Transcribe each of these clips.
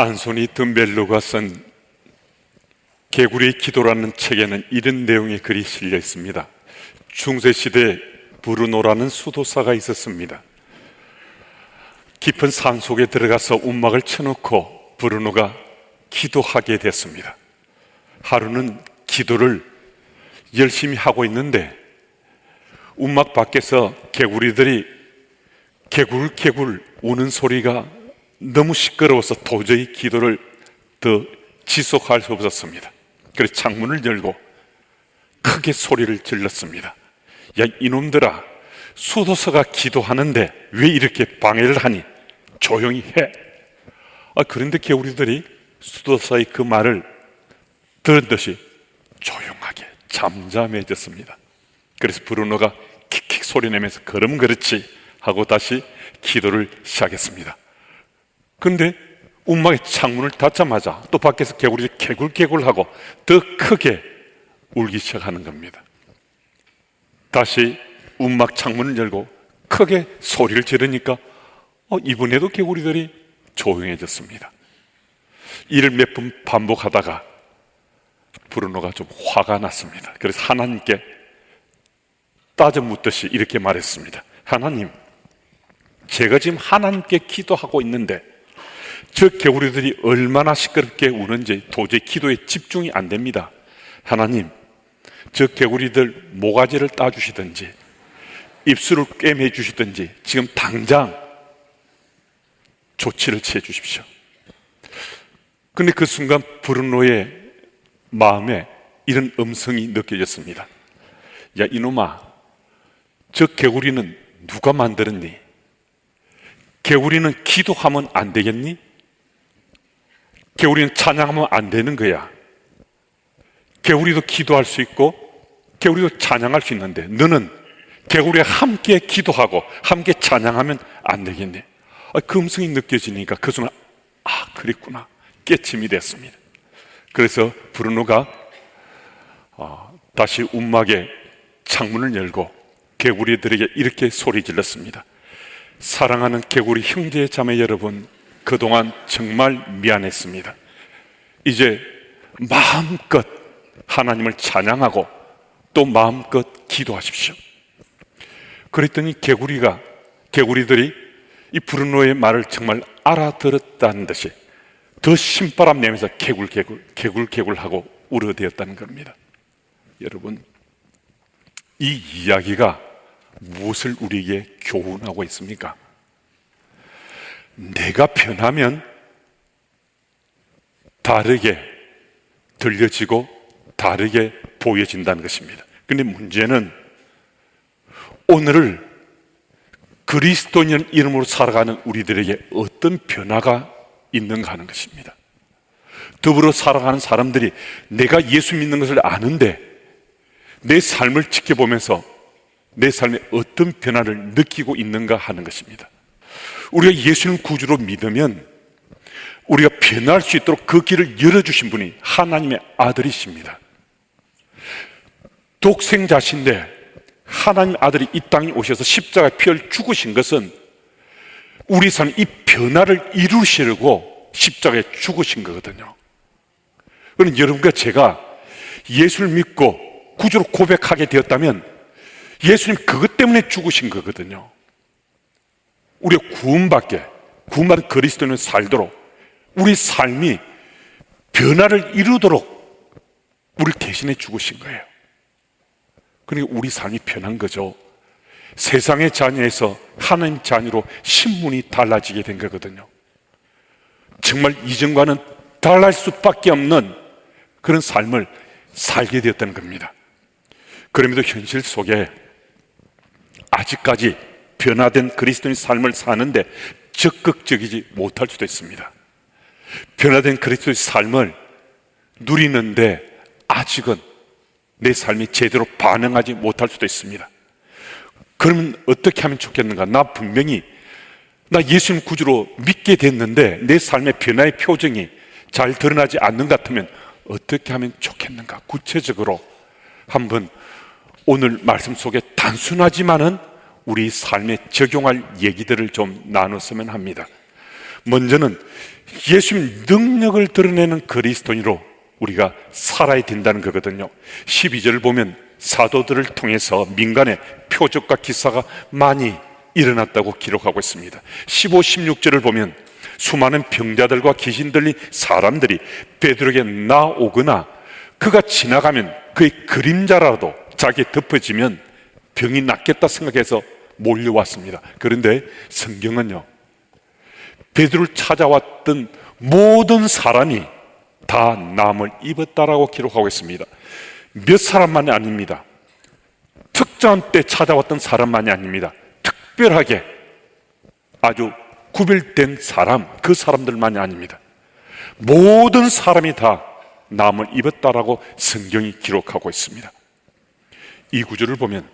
안소니 든벨로가 쓴 개구리의 기도라는 책에는 이런 내용의 글이 실려 있습니다. 중세시대에 브루노라는 수도사가 있었습니다. 깊은 산 속에 들어가서 움막을 쳐놓고 브루노가 기도하게 됐습니다. 하루는 기도를 열심히 하고 있는데 움막 밖에서 개구리들이 개굴개굴 우는 소리가 너무 시끄러워서 도저히 기도를 더 지속할 수 없었습니다. 그래서 창문을 열고 크게 소리를 질렀습니다. 야, 이놈들아, 수도사가 기도하는데 왜 이렇게 방해를 하니? 조용히 해. 그런데 개구리들이 수도사의 그 말을 들은 듯이 조용하게 잠잠해졌습니다. 그래서 브루노가 킥킥 소리내면서 그럼 그렇지 하고 다시 기도를 시작했습니다. 그런데 움막의 창문을 닫자마자 또 밖에서 개구리들이 개굴개굴하고 더 크게 울기 시작하는 겁니다. 다시 움막 창문을 열고 크게 소리를 지르니까 이번에도 개구리들이 조용해졌습니다. 이를 몇 번 반복하다가 브루노가 좀 화가 났습니다. 그래서 하나님께 따져 묻듯이 이렇게 말했습니다. 하나님, 제가 지금 하나님께 기도하고 있는데 저 개구리들이 얼마나 시끄럽게 우는지 도저히 기도에 집중이 안 됩니다. 하나님, 저 개구리들 모가지를 따주시든지 입술을 꿰매 주시든지 지금 당장 조치를 취해 주십시오. 그런데 그 순간 브루노의 마음에 이런 음성이 느껴졌습니다. 야, 이놈아, 저 개구리는 누가 만들었니? 개구리는 기도하면 안 되겠니? 개구리는 찬양하면 안 되는 거야. 개구리도 기도할 수 있고 개구리도 찬양할 수 있는데 너는 개구리와 함께 기도하고 함께 찬양하면 안 되겠니? 그 음성이 느껴지니까 그 순간 그랬구나 깨침이 됐습니다. 그래서 브루노가 다시 움막에 창문을 열고 개구리들에게 이렇게 소리 질렀습니다. 사랑하는 개구리 형제 자매 여러분, 그동안 정말 미안했습니다. 이제 마음껏 하나님을 찬양하고 또 마음껏 기도하십시오. 그랬더니 개구리들이 이 브루노의 말을 정말 알아들었다는 듯이 더 신바람 내면서 개굴개굴하고 울어대었다는 겁니다. 여러분, 이 이야기가 무엇을 우리에게 교훈하고 있습니까? 내가 변하면 다르게 들려지고 다르게 보여진다는 것입니다. 그런데 문제는 오늘을 그리스도인 이름으로 살아가는 우리들에게 어떤 변화가 있는가 하는 것입니다. 더불어 살아가는 사람들이 내가 예수 믿는 것을 아는데 내 삶을 지켜보면서 내 삶에 어떤 변화를 느끼고 있는가 하는 것입니다. 우리가 예수님 구주로 믿으면 우리가 변화할 수 있도록 그 길을 열어주신 분이 하나님의 아들이십니다. 독생자신데 하나님 아들이 이 땅에 오셔서 십자가에 피를 죽으신 것은 우리 삶의 이 변화를 이루시려고 십자가에 죽으신 거거든요. 그럼 여러분과 제가 예수를 믿고 구주로 고백하게 되었다면 예수님 그것 때문에 죽으신 거거든요. 우리가 구원받은 그리스도인은 살도록 우리 삶이 변화를 이루도록 우리를 대신해 죽으신 거예요. 그러니까 우리 삶이 변한 거죠. 세상의 자녀에서 하나님 자녀로 신분이 달라지게 된 거거든요. 정말 이전과는 달라질 수밖에 없는 그런 삶을 살게 되었다는 겁니다. 그럼에도 현실 속에 아직까지 변화된 그리스도인 삶을 사는데 적극적이지 못할 수도 있습니다. 변화된 그리스도의 삶을 누리는데 아직은 내 삶이 제대로 반응하지 못할 수도 있습니다. 그러면 어떻게 하면 좋겠는가? 나 예수님 구주로 믿게 됐는데 내 삶의 변화의 표정이 잘 드러나지 않는 것 같으면 어떻게 하면 좋겠는가? 구체적으로 한번 오늘 말씀 속에 단순하지만은 우리 삶에 적용할 얘기들을 좀 나눴으면 합니다. 먼저는 예수님 능력을 드러내는 그리스도인으로 우리가 살아야 된다는 거거든요. 12절을 보면 사도들을 통해서 민간의 표적과 기사가 많이 일어났다고 기록하고 있습니다. 15, 16절을 보면 수많은 병자들과 귀신 들린 사람들이 베드로에게 나오거나 그가 지나가면 그의 그림자라도 자기에 덮어지면 병이 낫겠다 생각해서 몰려왔습니다. 그런데 성경은요, 베드로를 찾아왔던 모든 사람이 다 남을 입었다라고 기록하고 있습니다. 몇 사람만이 아닙니다. 특정한 때 찾아왔던 사람만이 아닙니다. 특별하게 아주 구별된 사람, 그 사람들만이 아닙니다. 모든 사람이 다 남을 입었다라고 성경이 기록하고 있습니다. 이 구절을 보면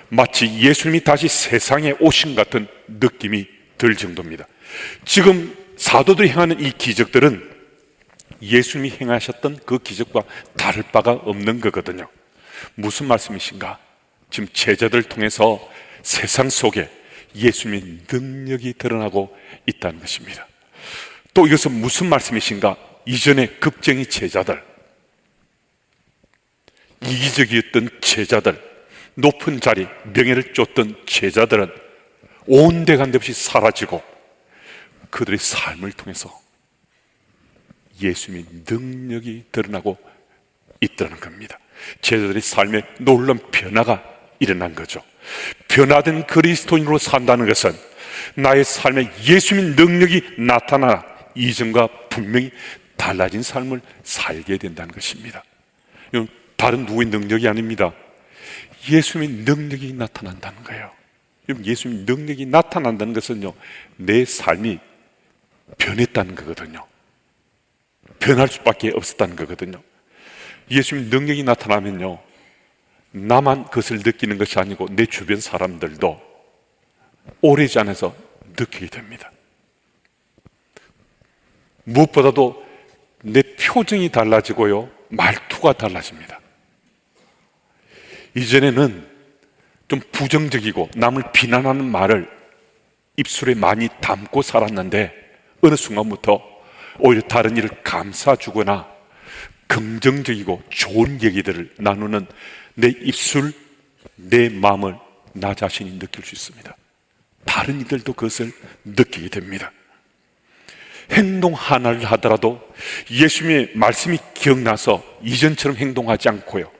마치 예수님이 다시 세상에 오신 같은 느낌이 들 정도입니다. 지금 사도들이 행하는 이 기적들은 예수님이 행하셨던 그 기적과 다를 바가 없는 거거든요. 무슨 말씀이신가? 지금 제자들을 통해서 세상 속에 예수님의 능력이 드러나고 있다는 것입니다. 또 이것은 무슨 말씀이신가? 이전에 급쟁이 제자들, 이기적이었던 제자들, 높은 자리, 명예를 쫓던 제자들은 온데간데 없이 사라지고 그들의 삶을 통해서 예수님의 능력이 드러나고 있다는 겁니다. 제자들의 삶에 놀라운 변화가 일어난 거죠. 변화된 그리스도인으로 산다는 것은 나의 삶에 예수님의 능력이 나타나 이전과 분명히 달라진 삶을 살게 된다는 것입니다. 이건 다른 누구의 능력이 아닙니다. 예수님의 능력이 나타난다는 거예요. 예수님의 능력이 나타난다는 것은요, 내 삶이 변했다는 거거든요. 변할 수밖에 없었다는 거거든요. 예수님의 능력이 나타나면요, 나만 그것을 느끼는 것이 아니고 내 주변 사람들도 오래지 않아서 느끼게 됩니다. 무엇보다도 내 표정이 달라지고요, 말투가 달라집니다. 이전에는 좀 부정적이고 남을 비난하는 말을 입술에 많이 담고 살았는데 어느 순간부터 오히려 다른 일을 감싸주거나 긍정적이고 좋은 얘기들을 나누는 내 입술, 내 마음을 나 자신이 느낄 수 있습니다. 다른 이들도 그것을 느끼게 됩니다. 행동 하나를 하더라도 예수님의 말씀이 기억나서 이전처럼 행동하지 않고요,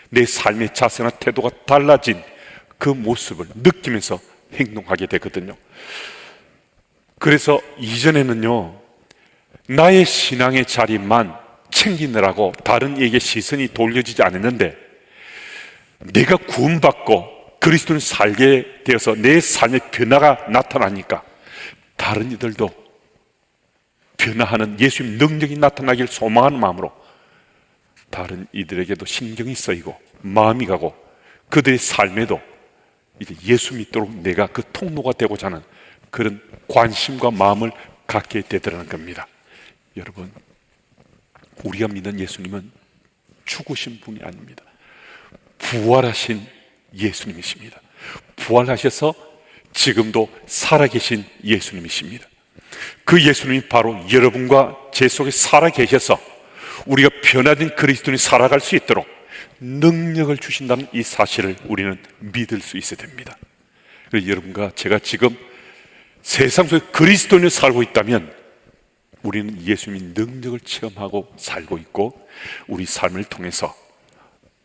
내 삶의 자세나 태도가 달라진 그 모습을 느끼면서 행동하게 되거든요. 그래서 이전에는요, 나의 신앙의 자리만 챙기느라고 다른 이에게 시선이 돌려지지 않았는데, 내가 구원받고 그리스도를 살게 되어서 내 삶의 변화가 나타나니까 다른 이들도 변화하는 예수님 능력이 나타나길 소망하는 마음으로 다른 이들에게도 신경이 쓰이고 마음이 가고 그들의 삶에도 이제 예수 믿도록 내가 그 통로가 되고자 하는 그런 관심과 마음을 갖게 되더라는 겁니다. 여러분, 우리가 믿는 예수님은 죽으신 분이 아닙니다. 부활하신 예수님이십니다. 부활하셔서 지금도 살아계신 예수님이십니다. 그 예수님이 바로 여러분과 제 속에 살아계셔서 우리가 변화된 그리스도인이 살아갈 수 있도록 능력을 주신다는 이 사실을 우리는 믿을 수 있어야 됩니다. 그래서 여러분과 제가 지금 세상 속에 그리스도인을 살고 있다면 우리는 예수님의 능력을 체험하고 살고 있고 우리 삶을 통해서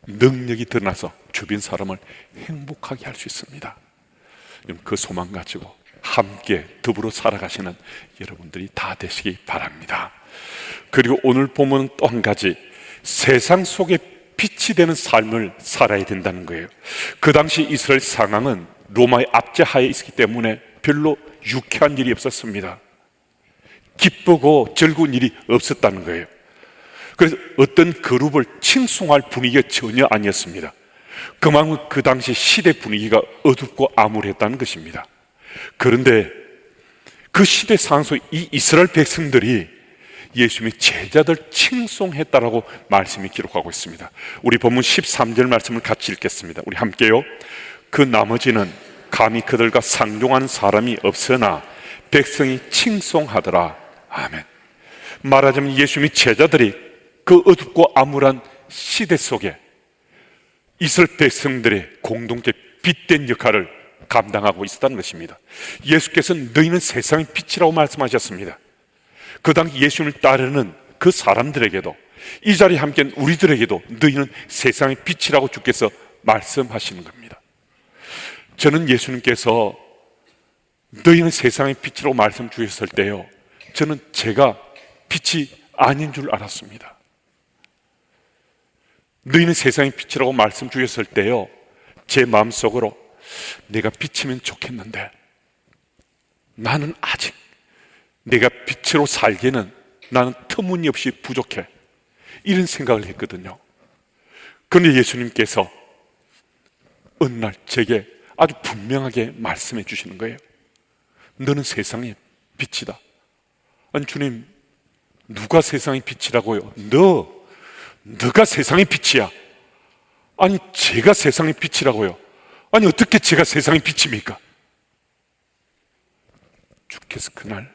능력이 드러나서 주변 사람을 행복하게 할 수 있습니다. 그 소망 가지고 함께 더불어 살아가시는 여러분들이 다 되시기 바랍니다. 그리고 오늘 보면 또 한 가지, 세상 속에 빛이 되는 삶을 살아야 된다는 거예요. 그 당시 이스라엘 상황은 로마의 압제하에 있었기 때문에 별로 유쾌한 일이 없었습니다. 기쁘고 즐거운 일이 없었다는 거예요. 그래서 어떤 그룹을 칭송할 분위기가 전혀 아니었습니다. 그만큼 그 당시 시대 분위기가 어둡고 암울했다는 것입니다. 그런데 그 시대 상황 속에 이 이스라엘 백성들이 예수님의 제자들 칭송했다라고 말씀이 기록하고 있습니다. 우리 본문 13절 말씀을 같이 읽겠습니다. 우리 함께요. 그 나머지는 감히 그들과 상종하는 사람이 없으나 백성이 칭송하더라. 아멘. 말하자면 예수님의 제자들이 그 어둡고 암울한 시대 속에 이스라엘 백성들의 공동체 빛된 역할을 감당하고 있었다는 것입니다. 예수께서는 너희는 세상의 빛이라고 말씀하셨습니다. 그 당시 예수님을 따르는 그 사람들에게도, 이 자리에 함께한 우리들에게도 너희는 세상의 빛이라고 주께서 말씀하시는 겁니다. 저는 예수님께서 너희는 세상의 빛이라고 말씀 주셨을 때요, 저는 제가 빛이 아닌 줄 알았습니다. 너희는 세상의 빛이라고 말씀 주셨을 때요, 제 마음속으로 내가 빛이면 좋겠는데 나는 아직 내가 빛으로 살기에는 나는 터무니없이 부족해, 이런 생각을 했거든요. 그런데 예수님께서 어느 날 제게 아주 분명하게 말씀해 주시는 거예요. 너는 세상의 빛이다. 아니 주님, 누가 세상의 빛이라고요? 너가 세상의 빛이야. 아니 제가 세상의 빛이라고요? 아니 어떻게 제가 세상의 빛입니까? 주께서 그날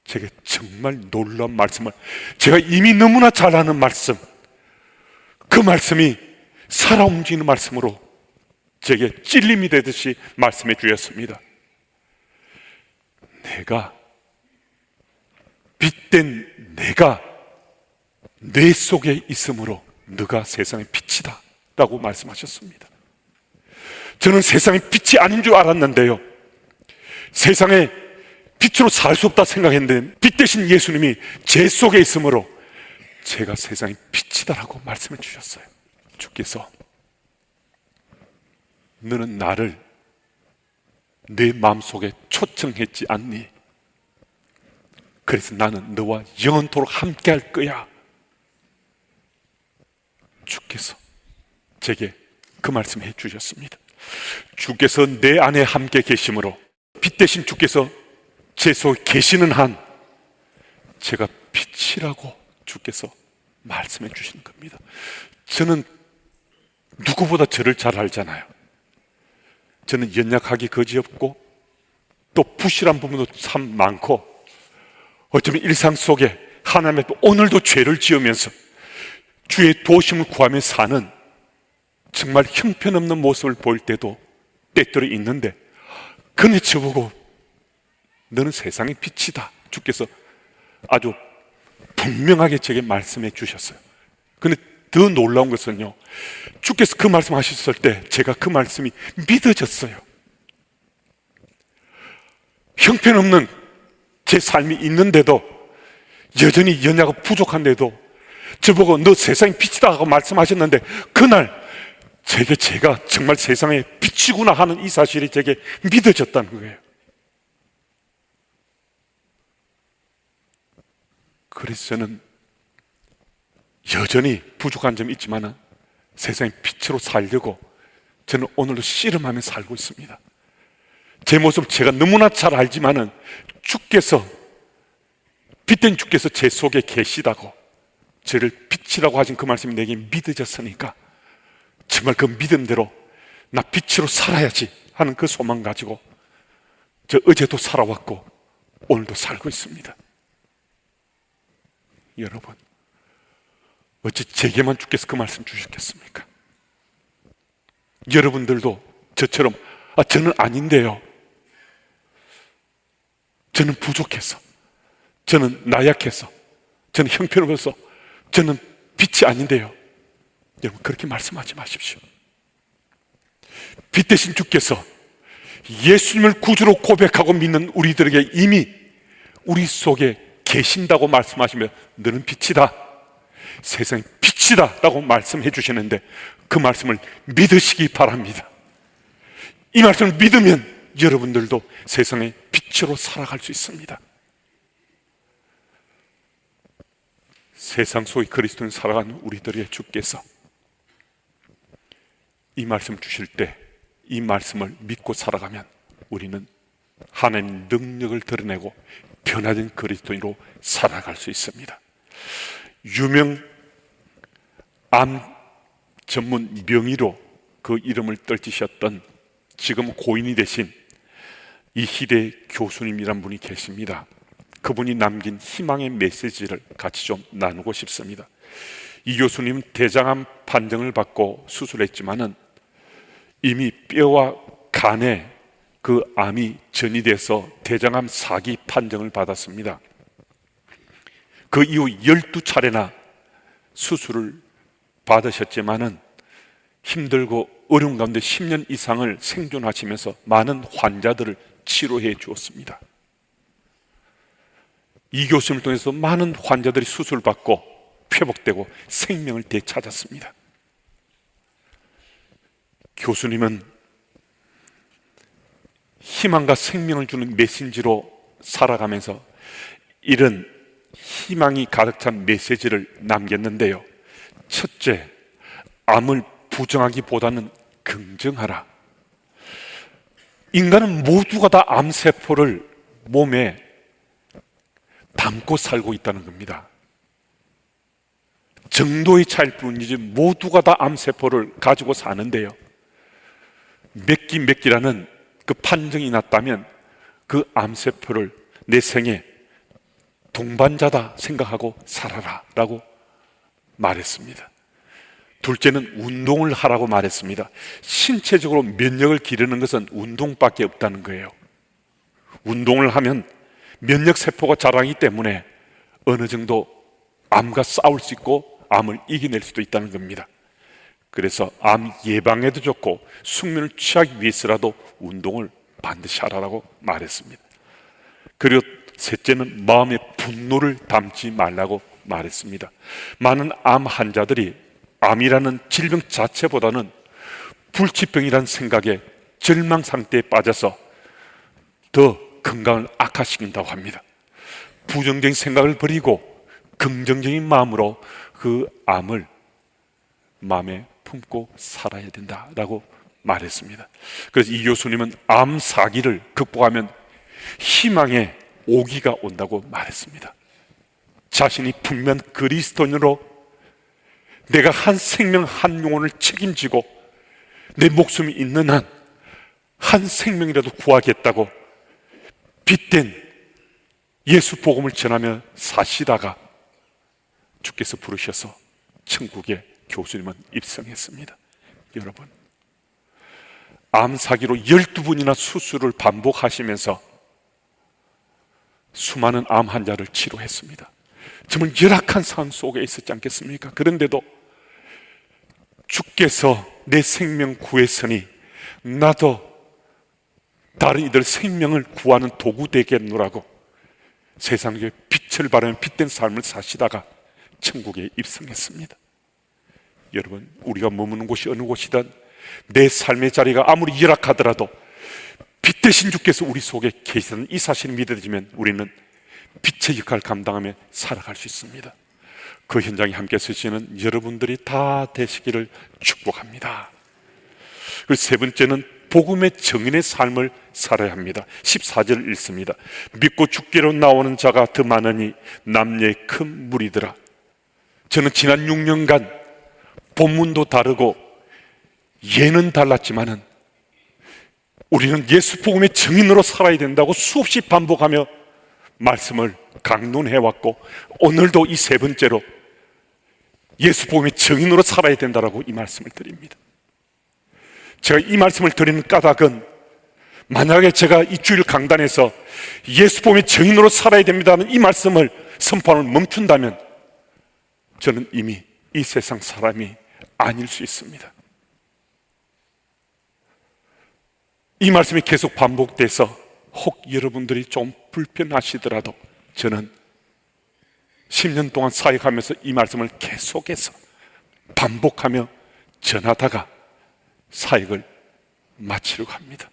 제게 정말 놀라운 말씀을, 제가 이미 너무나 잘 아는 말씀, 그 말씀이 살아 움직이는 말씀으로 제게 찔림이 되듯이 말씀해 주셨습니다. 내가, 빛된 내가 내 속에 있으므로 너가 세상의 빛이다 라고 말씀하셨습니다. 저는 세상의 빛이 아닌 줄 알았는데요, 세상에 빛으로 살 수 없다 생각했는데 빛 대신 예수님이 제 속에 있으므로 제가 세상의 빛이다라고 말씀해 주셨어요. 주께서 너는 나를 내 마음속에 초청했지 않니? 그래서 나는 너와 영원토록 함께 할 거야. 주께서 제게 그 말씀 해 주셨습니다. 주께서 내 안에 함께 계심으로, 빛 대신 주께서 제 속에 계시는 한 제가 빛이라고 주께서 말씀해 주시는 겁니다. 저는 누구보다 저를 잘 알잖아요. 저는 연약하기 거지없고 또 부실한 부분도 참 많고, 어쩌면 일상 속에 하나님 앞에 오늘도 죄를 지으면서 주의 도우심을 구하며 사는 정말 형편없는 모습을 보일 때도 때때로 있는데, 그런데 저보고 너는 세상의 빛이다 주께서 아주 분명하게 제게 말씀해 주셨어요. 그런데 더 놀라운 것은요, 주께서 그 말씀하셨을 때 제가 그 말씀이 믿어졌어요. 형편없는 제 삶이 있는데도, 여전히 연약하고 부족한데도 저보고 너 세상의 빛이다 하고 말씀하셨는데, 그날 제가 정말 세상의 빛이구나 하는 이 사실이 제게 믿어졌다는 거예요. 그래서 저는 여전히 부족한 점이 있지만 세상의 빛으로 살려고 저는 오늘도 씨름하며 살고 있습니다. 제 모습을 제가 너무나 잘 알지만은 주께서, 빛된 주께서 제 속에 계시다고, 저를 빛이라고 하신 그 말씀이 내게 믿어졌으니까 정말 그 믿음대로 나 빛으로 살아야지 하는 그 소망 가지고 저 어제도 살아왔고 오늘도 살고 있습니다. 여러분, 어찌 제게만 주께서 그 말씀 주셨겠습니까? 여러분들도 저처럼 저는 아닌데요, 저는 부족해서, 저는 나약해서, 저는 형편없어서, 저는 빛이 아닌데요, 여러분 그렇게 말씀하지 마십시오. 빛 대신 주께서 예수님을 구주로 고백하고 믿는 우리들에게 이미 우리 속에 계신다고 말씀하시며 너는 빛이다, 세상의 빛이다 라고 말씀해 주시는데, 그 말씀을 믿으시기 바랍니다. 이 말씀을 믿으면 여러분들도 세상의 빛으로 살아갈 수 있습니다. 세상 속에 그리스도인 살아가는 우리들의 주께서 이 말씀 주실 때 이 말씀을 믿고 살아가면 우리는 하나님의 능력을 드러내고 변화된 그리스도인으로 살아갈 수 있습니다. 유명 암 전문 명의로 그 이름을 떨치셨던 지금 고인이 되신 이 시대의 교수님이란 분이 계십니다. 그분이 남긴 희망의 메시지를 같이 좀 나누고 싶습니다. 이 교수님 대장암 판정을 받고 수술했지만은 이미 뼈와 간에 그 암이 전이돼서 대장암 4기 판정을 받았습니다. 그 이후 12차례나 수술을 받으셨지만은 힘들고 어려운 가운데 10년 이상을 생존하시면서 많은 환자들을 치료해 주었습니다. 이 교수님을 통해서 많은 환자들이 수술받고 회복되고 생명을 되찾았습니다. 교수님은 희망과 생명을 주는 메신지로 살아가면서 이런 희망이 가득 찬 메시지를 남겼는데요. 첫째, 암을 부정하기보다는 긍정하라. 인간은 모두가 다 암세포를 몸에 담고 살고 있다는 겁니다. 정도의 차이일 뿐이지 모두가 다 암세포를 가지고 사는데요. 몇 기라는 그 판정이 났다면 그 암세포를 내 생에 동반자다 생각하고 살아라 라고 말했습니다. 둘째는 운동을 하라고 말했습니다. 신체적으로 면역을 기르는 것은 운동밖에 없다는 거예요. 운동을 하면 면역세포가 자라기 때문에 어느 정도 암과 싸울 수 있고 암을 이겨낼 수도 있다는 겁니다. 그래서 암 예방에도 좋고 숙면을 취하기 위해서라도 운동을 반드시 하라고 말했습니다. 그리고 셋째는 마음에 분노를 담지 말라고 말했습니다. 많은 암 환자들이 암이라는 질병 자체보다는 불치병이라는 생각에 절망 상태에 빠져서 더 건강을 악화시킨다고 합니다. 부정적인 생각을 버리고 긍정적인 마음으로 그 암을 마음에 품고 살아야 된다라고 말했습니다. 그래서 이 교수님은 암 4기를 극복하면 희망의 5기가 온다고 말했습니다. 자신이 분명 그리스도인으로 내가 한 생명 한 영혼을 책임지고 내 목숨이 있는 한 한 생명이라도 구하겠다고 빗댄 예수 복음을 전하며 사시다가 주께서 부르셔서 천국에 교수님은 입성했습니다. 여러분, 암 사기로 12번이나 수술을 반복하시면서 수많은 암 환자를 치료했습니다. 정말 열악한 상황 속에 있었지 않겠습니까? 그런데도 주께서 내 생명 구했으니 나도 다른 이들 생명을 구하는 도구 되겠노라고 세상에 빛을 발하며 빛된 삶을 사시다가 천국에 입성했습니다. 여러분, 우리가 머무는 곳이 어느 곳이든 내 삶의 자리가 아무리 열악하더라도 빛 대신 주께서 우리 속에 계시다는 이 사실을 믿어지면 우리는 빛의 역할을 감당하며 살아갈 수 있습니다. 그 현장에 함께 서시는 여러분들이 다 되시기를 축복합니다. 그리고 세 번째는 복음의 정인의 삶을 살아야 합니다. 14절 읽습니다. 믿고 죽기로 나오는 자가 더 많으니 남녀의 큰 무리더라. 저는 지난 6년간 본문도 다르고 예는 달랐지만은 우리는 예수 복음의 증인으로 살아야 된다고 수없이 반복하며 말씀을 강론해왔고 오늘도 이 세 번째로 예수 복음의 증인으로 살아야 된다라고 이 말씀을 드립니다. 제가 이 말씀을 드리는 까닭은 만약에 제가 이 주일 강단에서 예수 복음의 증인으로 살아야 됩니다는 이 말씀을 선포하는 멈춘다면 저는 이미 이 세상 사람이 아닐 수 있습니다. 이 말씀이 계속 반복돼서 혹 여러분들이 좀 불편하시더라도 저는 10년 동안 사역하면서 이 말씀을 계속해서 반복하며 전하다가 사역을 마치려고 합니다.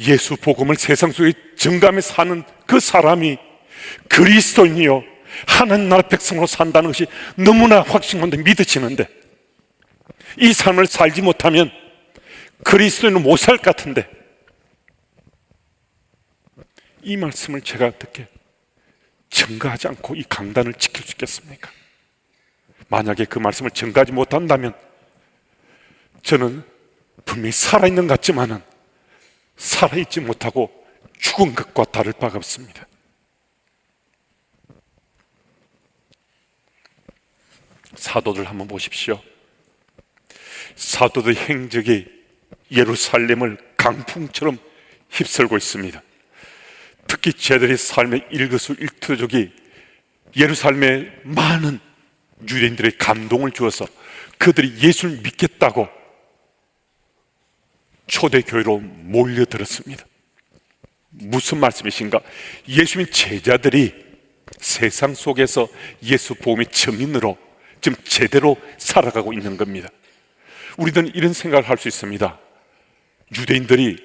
예수 복음을 세상 속에 정감에 사는 그 사람이 그리스도인이요 하나님 나라 백성으로 산다는 것이 너무나 확신한데 믿어지는데 이 삶을 살지 못하면 그리스도인은 못 살 것 같은데 이 말씀을 제가 어떻게 증거하지 않고 이 강단을 지킬 수 있겠습니까? 만약에 그 말씀을 증거하지 못한다면 저는 분명히 살아있는 것 같지만은 살아있지 못하고 죽은 것과 다를 바가 없습니다. 사도들 한번 보십시오. 사도들 행적이 예루살렘을 강풍처럼 휩쓸고 있습니다. 특히 제들의 삶의 일거수일투족이 예루살렘에 많은 유대인들의 감동을 주어서 그들이 예수를 믿겠다고 초대교회로 몰려들었습니다. 무슨 말씀이신가? 예수님 제자들이 세상 속에서 예수 복음의 증인으로 지금 제대로 살아가고 있는 겁니다. 우리들은 이런 생각을 할 수 있습니다. 유대인들이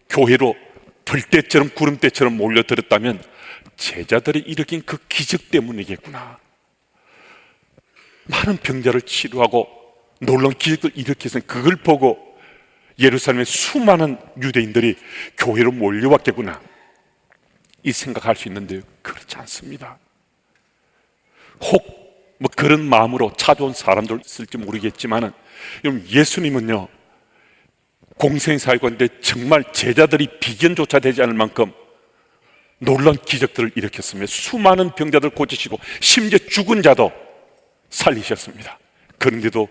교회로 들때처럼 구름대처럼 몰려들었다면 제자들이 일으킨 그 기적 때문이겠구나. 많은 병자를 치료하고 놀라운 기적을 일으켜서 그걸 보고 예루살렘의 수많은 유대인들이 교회로 몰려왔겠구나, 이 생각할 수 있는데 그렇지 않습니다. 혹 뭐 그런 마음으로 찾아온 사람도 있을지 모르겠지만은 여러분, 예수님은요 공생 사역인데 정말 제자들이 비견조차 되지 않을 만큼 놀라운 기적들을 일으켰으며 수많은 병자들 고치시고 심지어 죽은 자도 살리셨습니다. 그런데도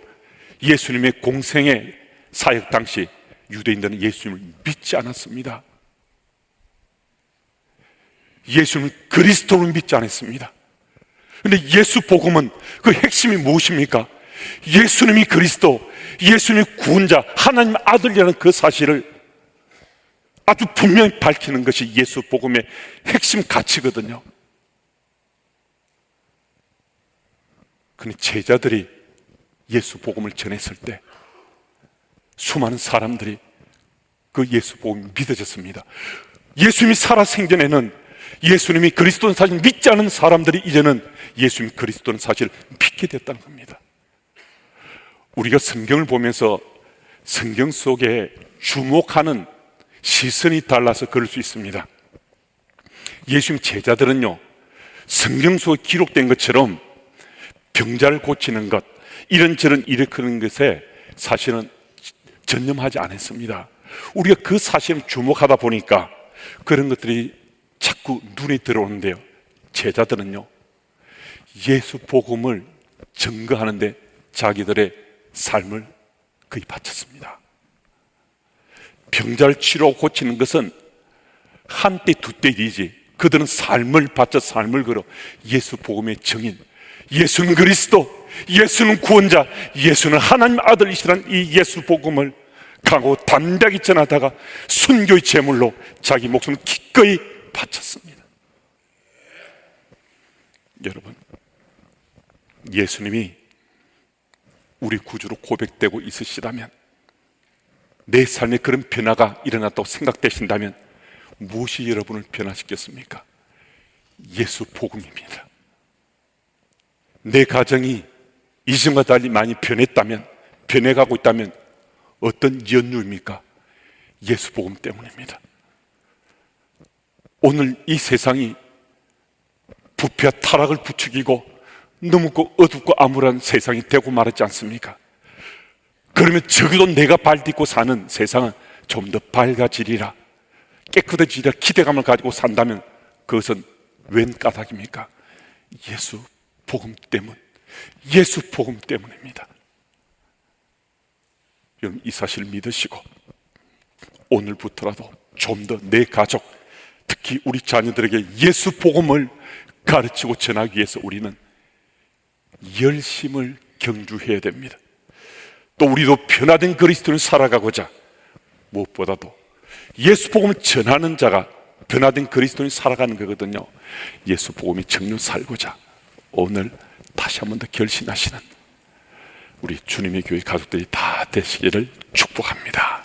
예수님의 공생의 사역 당시 유대인들은 예수님을 믿지 않았습니다. 예수님은 그리스도를 믿지 않았습니다. 그런데 예수 복음은 그 핵심이 무엇입니까? 예수님이 그리스도, 예수님이 구원자, 하나님의 아들이라는 그 사실을 아주 분명히 밝히는 것이 예수 복음의 핵심 가치거든요. 그런데 제자들이 예수 복음을 전했을 때 수많은 사람들이 그 예수 복음이 믿어졌습니다. 예수님이 살아 생전에는 예수님이 그리스도는 사실 믿지 않은 사람들이 이제는 예수님 그리스도는 사실 믿게 됐다는 겁니다. 우리가 성경을 보면서 성경 속에 주목하는 시선이 달라서 그럴 수 있습니다. 예수님 제자들은요 성경 속에 기록된 것처럼 병자를 고치는 것, 이런저런 일으키는 것에 사실은 전념하지 않았습니다. 우리가 그 사실을 주목하다 보니까 그런 것들이 자꾸 눈에 들어오는데요, 제자들은요 예수 복음을 증거하는데 자기들의 삶을 거의 바쳤습니다. 병자를 치료하고 고치는 것은 한때 두때 일이지, 그들은 삶을 바쳐 삶을 걸어 예수 복음의 증인, 예수는 그리스도, 예수는 구원자, 예수는 하나님 아들이시라는 이 예수 복음을 강하고 담대하게 전하다가 순교의 제물로 자기 목숨을 기꺼이 바쳤습니다. 여러분, 예수님이 우리 구주로 고백되고 있으시다면, 내 삶에 그런 변화가 일어났다고 생각되신다면 무엇이 여러분을 변화시켰습니까? 예수 복음입니다. 내 가정이 이전과 달리 많이 변했다면, 변해가고 있다면 어떤 연유입니까? 예수 복음 때문입니다. 오늘 이 세상이 부패와 타락을 부추기고 너무 어둡고 암울한 세상이 되고 말았지 않습니까? 그러면 적어도 내가 발 딛고 사는 세상은 좀 더 밝아지리라, 깨끗해지리라 기대감을 가지고 산다면 그것은 웬 까닭입니까? 예수 복음 때문, 예수 복음 때문입니다. 여러분, 이 사실을 믿으시고 오늘부터라도 좀 더 내 가족, 특히 우리 자녀들에게 예수 복음을 가르치고 전하기 위해서 우리는 열심을 경주해야 됩니다. 또 우리도 변화된 그리스도를 살아가고자 무엇보다도 예수 복음을 전하는 자가 변화된 그리스도를 살아가는 거거든요. 예수 복음이 정녕 살고자 오늘 다시 한 번 더 결심하시는 우리 주님의 교회 가족들이 다 되시기를 축복합니다.